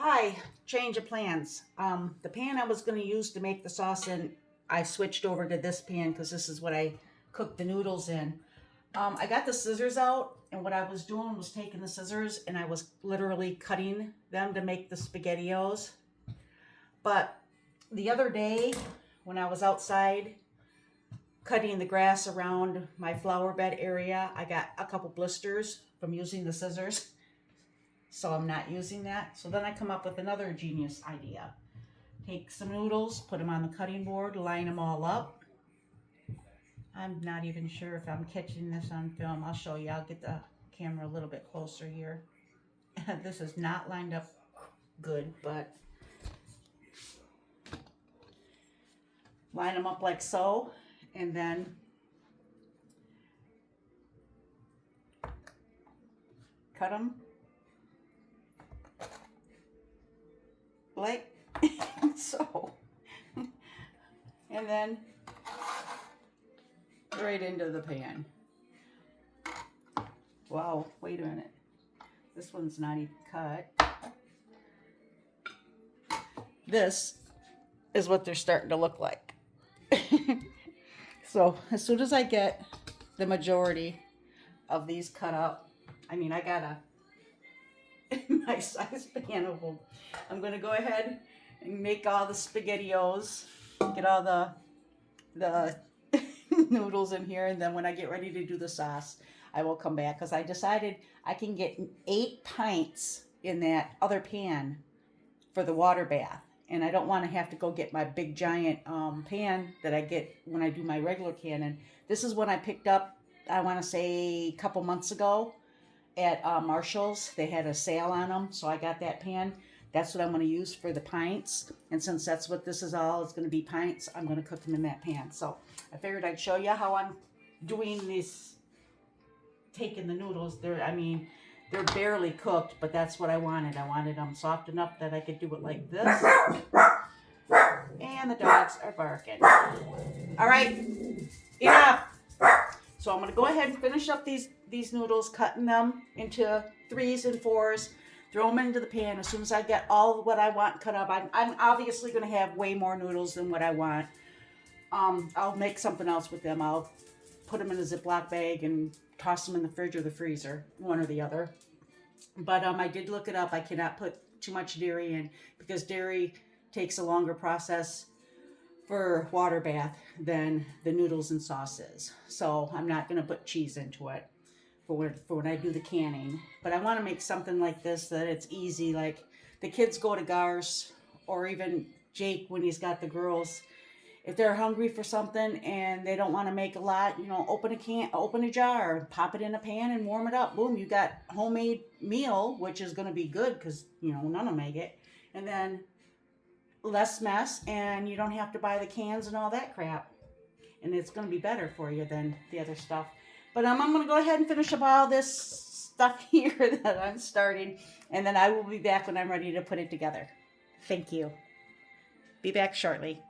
Hi, change of plans. The pan I was going to use to make the sauce in, I switched over to this pan because this is what I cook the noodles in. I got the scissors out, and what I was doing was taking the scissors and I was literally cutting them to make the SpaghettiOs. But the other day, when I was outside cutting the grass around my flower bed area, I got a couple blisters from using the scissors. So I'm not using that. So then I come up with another genius idea. Take some noodles, put them on the cutting board, line them all up. I'm not even sure if I'm catching this on film. I'll show you. I'll get the camera a little bit closer here. This is not lined up good, but line them up like so, and then cut them like so, and then right into the pan. Wow, wait a minute. This one's not even cut. This is what they're starting to look like. So as soon as I get the majority of these cut up, I got a nice size pan of them. I'm going to go ahead and make all the SpaghettiOs, get all the noodles in here, and then when I get ready to do the sauce, I will come back because I decided I can get 8 pints in that other pan for the water bath, and I don't want to have to go get my big giant pan that I get when I do my regular canning. This is one I picked up, I want to say a couple months ago at Marshall's. They had a sale on them, so I got that pan. That's what I'm going to use for the pints, and since that's what this is all, it's going to be pints, I'm going to cook them in that pan. So I figured I'd show you how I'm doing this, taking the noodles. They're barely cooked, but that's what I wanted. I wanted them soft enough that I could do it like this. And the dogs are barking. All right, enough. So I'm going to go ahead and finish up these noodles, cutting them into 3s and 4s, throw them into the pan. As soon as I get all of what I want cut up, I'm obviously going to have way more noodles than what I want. I'll make something else with them. I'll put them in a Ziploc bag and toss them in the fridge or the freezer, one or the other. But I did look it up. I cannot put too much dairy in because dairy takes a longer process for water bath than the noodles and sauces. So I'm not going to put cheese into it for when I do the canning. But I want to make something like this that it's easy. Like the kids go to Gar's, or even Jake when he's got the girls. If they're hungry for something and they don't want to make a lot, open a jar, pop it in a pan and warm it up. Boom, you got homemade meal, which is going to be good because, none of them make it. And then less mess, and you don't have to buy the cans and all that crap. And it's going to be better for you than the other stuff. But I'm going to go ahead and finish up all this stuff here that I'm starting, and then I will be back when I'm ready to put it together. Thank you. Be back shortly.